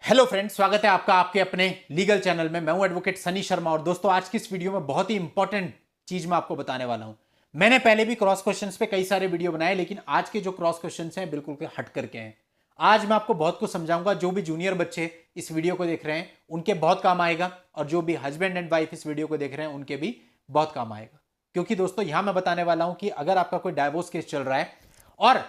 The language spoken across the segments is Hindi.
हेलो फ्रेंड्स, स्वागत है आपका आपके अपने लीगल चैनल में। मैं हूं एडवोकेट सनी शर्मा और दोस्तों आज की इस वीडियो में बहुत ही इंपॉर्टेंट चीज मैं आपको बताने वाला हूं। मैंने पहले भी क्रॉस क्वेश्चंस पे कई सारे वीडियो बनाए, लेकिन आज के जो क्रॉस क्वेश्चंस हैं बिल्कुल के हट करके हैं। आज मैं आपको बहुत कुछ समझाऊंगा। जो भी जूनियर बच्चे इस वीडियो को देख रहे हैं उनके बहुत काम आएगा, और जो भी हस्बैंड एंड वाइफ इस वीडियो को देख रहे हैं उनके भी बहुत काम आएगा। क्योंकि दोस्तों यहां मैं बताने वाला हूं कि अगर आपका कोई डाइवोर्स केस चल रहा है और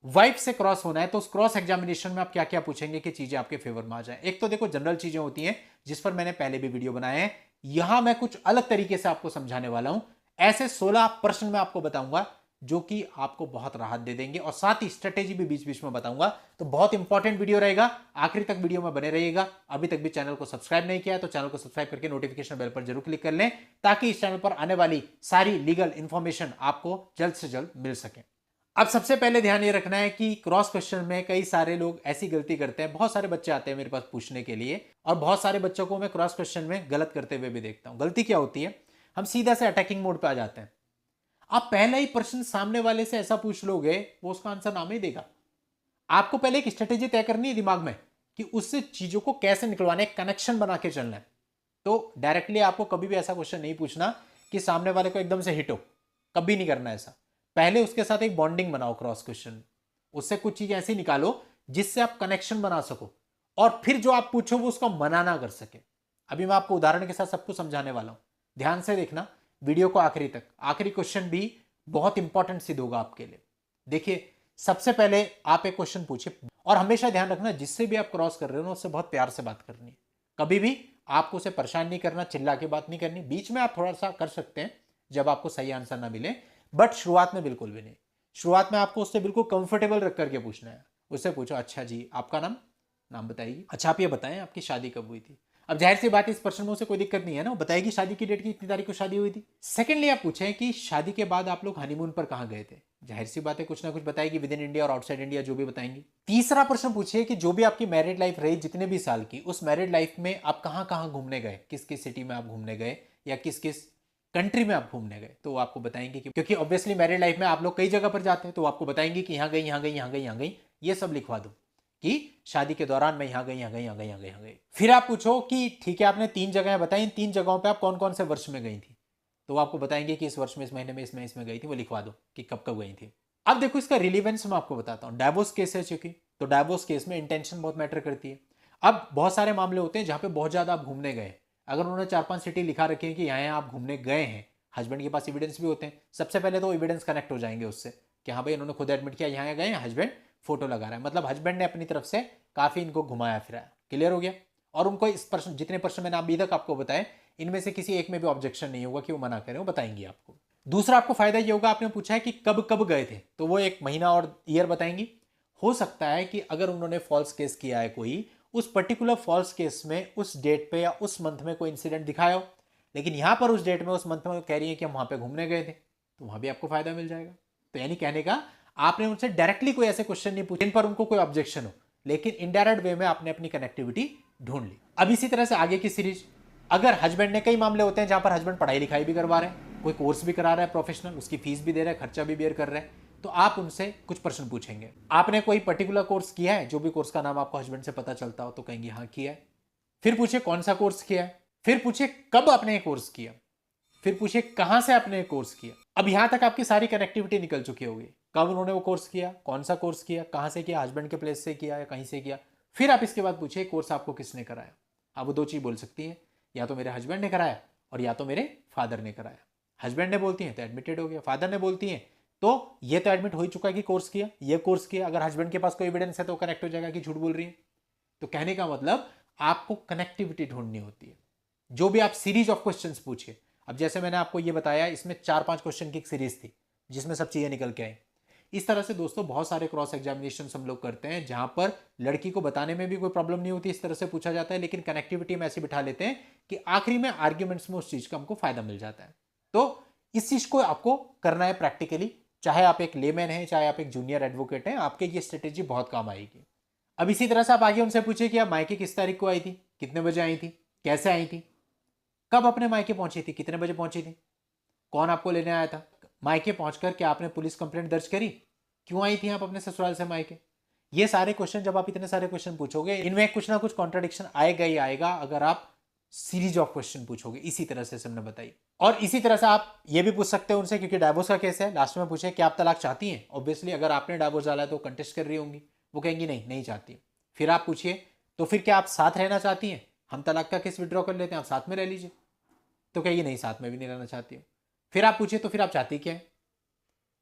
वाइफ से क्रॉस होना है तो उस क्रॉस एग्जामिनेशन में आप क्या क्या पूछेंगे कि चीजें आपके फेवर में आ जाए। एक तो देखो जनरल चीजें होती हैं जिस पर मैंने पहले भी वीडियो बनाए हैं, यहां मैं कुछ अलग तरीके से आपको समझाने वाला हूं। ऐसे 16 प्रश्न मैं आपको बताऊंगा जो कि आपको बहुत राहत दे देंगे, और साथ ही स्ट्रेटेजी भी बीच बीच में बताऊंगा। तो बहुत इंपॉर्टेंट वीडियो रहेगा, आखिर तक वीडियो में बने रहिएगा। अभी तक भी चैनल को सब्सक्राइब नहीं किया है तो चैनल को सब्सक्राइब करके नोटिफिकेशन बेल पर जरूर क्लिक कर लें, ताकि इस चैनल पर आने वाली सारी लीगल इंफॉर्मेशन आपको जल्द से जल्द मिल सके। अब सबसे पहले ध्यान ये रखना है कि क्रॉस क्वेश्चन में कई सारे लोग ऐसी गलती करते हैं। बहुत सारे बच्चे आते हैं मेरे पास पूछने के लिए, और बहुत सारे बच्चों को मैं क्रॉस क्वेश्चन में गलत करते हुए भी देखता हूं। गलती क्या होती है, हम सीधा से अटैकिंग मोड पे आ जाते हैं। आप पहला ही प्रश्न सामने वाले से ऐसा पूछ लोगे, वो उसका आंसर नाम ही देगा। आपको पहले एक स्ट्रेटेजी तय करनी है दिमाग में कि उससे चीजों को कैसे निकलवाने, कनेक्शन बना के चलना है। तो डायरेक्टली आपको कभी भी ऐसा क्वेश्चन नहीं पूछना कि सामने वाले को एकदम से हिट हो, कभी नहीं करना ऐसा। पहले उसके साथ एक बॉन्डिंग बनाओ क्रॉस क्वेश्चन, उससे कुछ चीज ऐसी निकालो जिससे आप कनेक्शन बना सको, और फिर जो आप पूछो वो उसका मना ना कर सके। अभी मैं आपको उदाहरण के साथ सब कुछ समझाने वाला हूं, ध्यान से देखना वीडियो को आखिरी तक। आखिरी क्वेश्चन भी बहुत इंपॉर्टेंट सिद्ध होगा आपके लिए। देखिए, सबसे पहले आप एक क्वेश्चन पूछिए, और हमेशा ध्यान रखना जिससे भी आप क्रॉस कर रहे हो ना उससे बहुत प्यार से बात करनी है। कभी भी आपको उसे परेशान नहीं करना, चिल्ला के बात नहीं करनी। बीच में आप थोड़ा सा कर सकते हैं जब आपको सही आंसर ना मिले, बट शुरुआत में बिल्कुल भी नहीं। शुरुआत में आपको उससे बिल्कुल कंफर्टेबल रख करके पूछना है। उससे पूछो, अच्छा जी आपका नाम, नाम बताइए। अच्छा आप ये बताएं आपकी शादी कब हुई थी। अब जाहिर सी बात है इस प्रश्न में उसे कोई दिक्कत नहीं है ना, वो बताएगी शादी की डेट की, इतनी तारीख को शादी हुई थी। सेकेंडली आप पूछें कि शादी के बाद आप लोग हनीमून पर कहां गए थे। जाहिर सी बात है कुछ ना कुछ बताएगी, विद इन इंडिया और आउटसाइड इंडिया जो भी बताएंगी। तीसरा प्रश्न पूछिए कि जो भी आपकी मैरिड लाइफ रही जितने भी साल की, उस मैरिड लाइफ में आप कहां कहां घूमने गए, किस किस सिटी में आप घूमने गए या किस किस कंट्री में आप घूमने गए। तो वो आपको बताएंगे कि, क्योंकि ऑब्वियसली मैरिड लाइफ में आप लोग कई जगह पर जाते हैं, तो वो आपको बताएंगे कि यहाँ गई यहाँ गई यहाँ गई यहाँ गई। ये सब लिखवा दो कि शादी के दौरान मैं यहाँ गई यहाँ गई यहाँ गई यहाँ गई यहाँ गई। फिर आप पूछो कि ठीक है आपने 3 जगह बताई, इन 3 जगहों पे आप कौन कौन से वर्ष में गई थी। तो वो आपको बताएंगे कि इस वर्ष में, इस महीने में, इसमें गई थी। वो लिखवा दो कि कब कब गई थी। अब देखो इसका रिलीवेंस मैं आपको बताता हूँ। डाइवोर्स केस है चूंकि, तो डाइवोर्स केस में इंटेंशन बहुत मैटर करती है। अब बहुत सारे मामले होते हैं जहां पे बहुत ज्यादा आप घूमने गए। अगर उन्होंने 4-5 सिटी लिखा रखी है कि यहाँ आप घूमने गए हैं, हस्बैंड के पास एविडेंस भी होते हैं, सबसे पहले तो एविडेंस कनेक्ट हो जाएंगे उससे कि हाँ भाई इन्होंने खुद एडमिट किया यहाँ गए हैं, हस्बैंड फोटो लगा रहा है, मतलब हस्बैंड ने अपनी तरफ से काफी इनको घुमाया फिराया। क्लियर हो गया। और उनको इस प्रश्न, जितने प्रश्न मैंने अभी तक आपको बताए, इनमें से किसी एक में भी ऑब्जेक्शन नहीं होगा कि वो मना करें, वो बताएंगी आपको। दूसरा आपको फायदा ये होगा, आपने पूछा है कि कब कब गए थे, तो वो एक महीना और ईयर बताएंगी। हो सकता है कि अगर उन्होंने फॉल्स केस किया है कोई, उस पर्टिकुलर फॉल्स केस में उस डेट पे या उस मंथ में कोई इंसिडेंट दिखाया हो, लेकिन यहां पर उस डेट में उस मंथ में कह रही है कि हम वहां पे घूमने गए थे, तो वहां भी आपको फायदा मिल जाएगा। तो यानी कहने का, आपने उनसे डायरेक्टली कोई ऐसे क्वेश्चन नहीं पूछे जिन पर उनको कोई ऑब्जेक्शन हो, लेकिन इनडायरेक्ट वे में आपने अपनी कनेक्टिविटी ढूंढ ली। अब इसी तरह से आगे की सीरीज, अगर हस्बैंड ने, कई मामले होते हैं जहां पर हस्बैंड पढ़ाई लिखाई भी करवा रहे हैं, कोई कोर्स भी करा रहा है प्रोफेशनल, उसकी फीस भी दे रहा है, खर्चा भी बेयर कर रहे हैं, तो आप उनसे कुछ प्रश्न पूछेंगे। आपने कोई पर्टिकुलर कोर्स किया है, जो भी कोर्स का नाम आपको हस्बैंड से पता चलता हो तो कहेंगे हाँ किया है। फिर पूछे कौन सा कोर्स किया है, फिर पूछे कब आपने कोर्स किया, फिर पूछिए कहां से आपने कोर्स किया। अब यहां तक आपकी सारी कनेक्टिविटी निकल चुकी होगी, कब उन्होंने वो कोर्स किया, कौन सा कोर्स किया, कहां से किया, हस्बैंड के प्लेस से किया या कहीं से किया। फिर आप इसके बाद पूछिए कोर्स आपको किसने कराया। आप वो 2 चीज बोल सकती हैं, या तो मेरे हस्बैंड ने कराया और या तो मेरे फादर ने कराया। हस्बैंड ने बोलती हैं तो एडमिटेड हो गया, फादर ने बोलती हैं तो ये तो एडमिट हो ही चुका है कि कोर्स किया, ये कोर्स किया। अगर हस्बैंड के पास कोई एविडेंस है तो कनेक्ट हो जाएगा कि झूठ बोल रही है। तो कहने का मतलब, आपको कनेक्टिविटी ढूंढनी होती है। जो भी आप सीरीज ऑफ क्वेश्चंस पूछिए, अब जैसे मैंने आपको ये बताया, इसमें 4-5 क्वेश्चन की एक सीरीज थी जिसमें सब चीजें निकल के आई। इस तरह से दोस्तों बहुत सारे क्रॉस एग्जामिनेशन हम लोग करते हैं जहां पर लड़की को बताने में भी कोई प्रॉब्लम नहीं होती, इस तरह से पूछा जाता है, लेकिन कनेक्टिविटी में ऐसे बिठा लेते हैं कि आखिरी में आर्ग्यूमेंट्स में उस चीज का हमको फायदा मिल जाता है। तो इस चीज को आपको करना है प्रैक्टिकली, चाहे आप एक लेमैन हैं, चाहे आप एक जूनियर एडवोकेट हैं, आपके ये स्ट्रेटेजी बहुत काम आएगी। अब इसी तरह से आप आगे उनसे पूछिए कि आप मायके किस तारीख को आई थी, कितने बजे आई थी, कैसे आई थी, कब अपने मायके पहुंची थी, कितने बजे पहुंची थी, कौन आपको लेने आया था, मायके पहुंचकर क्या आपने पुलिस कंप्लेंट दर्ज करी, क्यों आई थी आप अपने ससुराल से मायके, ये सारे क्वेश्चन, जब आप इतने सारे क्वेश्चन पूछोगे, इनमें कुछ ना कुछ कॉन्ट्रडिक्शन आएगा ही आएगा अगर आप सीरीज ऑफ क्वेश्चन पूछोगे इसी तरह से सबने बताई। और इसी तरह से आप ये भी पूछ सकते हो उनसे, क्योंकि डाइवोर्स का केस है, लास्ट में पूछे कि आप तलाक चाहती हैं। ऑब्वियसली अगर आपने डाइवोर्स डाला है तो कंटेस्ट कर रही होंगी, वो कहेंगी नहीं नहीं चाहती। फिर आप पूछिए तो फिर क्या आप साथ रहना चाहती हैं, हम तलाक का केस विड्रॉ कर लेते हैं, आप साथ में रह लीजिए, तो कहेगी नहीं साथ में भी नहीं रहना चाहती हूँ। फिर आप पूछिए तो फिर आप चाहती क्या है,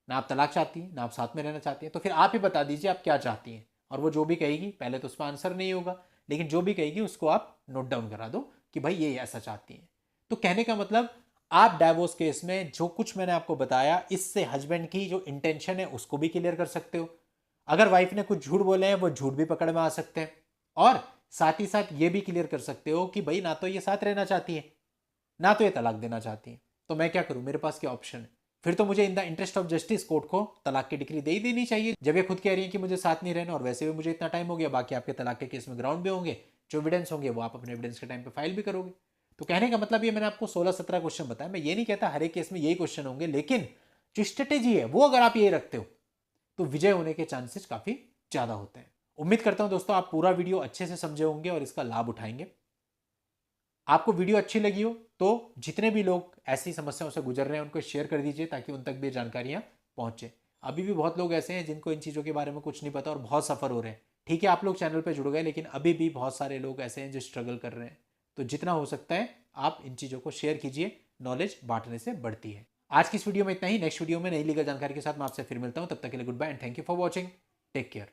ना आप तलाक चाहती हैं ना आप साथ में रहना चाहती हैं, तो फिर आप ही बता दीजिए आप क्या चाहती हैं। और वो जो भी कहेगी, पहले तो उसका आंसर नहीं होगा, लेकिन जो भी कहेगी उसको आप नोट डाउन करा दो कि भाई ये ऐसा चाहती हैं। तो कहने का मतलब, आप डाइवोर्स केस में जो कुछ मैंने आपको बताया, इससे हस्बैंड की जो इंटेंशन है उसको भी क्लियर कर सकते हो। अगर वाइफ ने कुछ झूठ बोले हैं, वो झूठ भी पकड़ में आ सकते हैं। और साथ ही साथ ये भी क्लियर कर सकते हो कि भाई ना तो ये साथ रहना चाहती है, ना तो ये तलाक देना चाहती है, तो मैं क्या करूं, मेरे पास क्या ऑप्शन है। फिर तो मुझे in the interest of justice court को तलाक की डिग्री दे ही देनी चाहिए, जब ये खुद कह रही है कि मुझे साथ नहीं रहना, और वैसे भी मुझे इतना टाइम हो गया, बाकी आपके तलाक के केस में ग्राउंड भी होंगे, जो एविडेंस होंगे वो आप अपने एविडेंस के टाइम पे फाइल भी करोगे। तो कहने का मतलब, ये मैंने आपको 16-17 क्वेश्चन बताया, मैं ये नहीं कहता हर एक केस में यही क्वेश्चन होंगे, लेकिन जो स्ट्रेटेजी है वो अगर आप ये रखते हो तो विजय होने के चांसेस काफी ज्यादा होते हैं। उम्मीद करता हूं दोस्तों आप पूरा वीडियो अच्छे से समझे होंगे और इसका लाभ उठाएंगे। आपको वीडियो अच्छी लगी हो तो जितने भी लोग ऐसी समस्याओं से गुजर रहे हैं उनको शेयर कर दीजिए, ताकि उन तक भी जानकारियां पहुंचे। अभी भी बहुत लोग ऐसे हैं जिनको इन चीज़ों के बारे में कुछ नहीं पता और बहुत सफ़र हो रहे हैं। ठीक है, आप लोग चैनल पे जुड़ गए, लेकिन अभी भी बहुत सारे लोग ऐसे हैं जो स्ट्रगल कर रहे हैं। तो जितना हो सकता है आप इन चीज़ों को शेयर कीजिए, नॉलेज बांटने से बढ़ती है। आज की इस वीडियो में इतना ही। नेक्स्ट वीडियो में नई लीगल जानकारी के साथ मैं आपसे फिर मिलता हूं। तब तक के लिए goodbye and thank you for watching. Take care.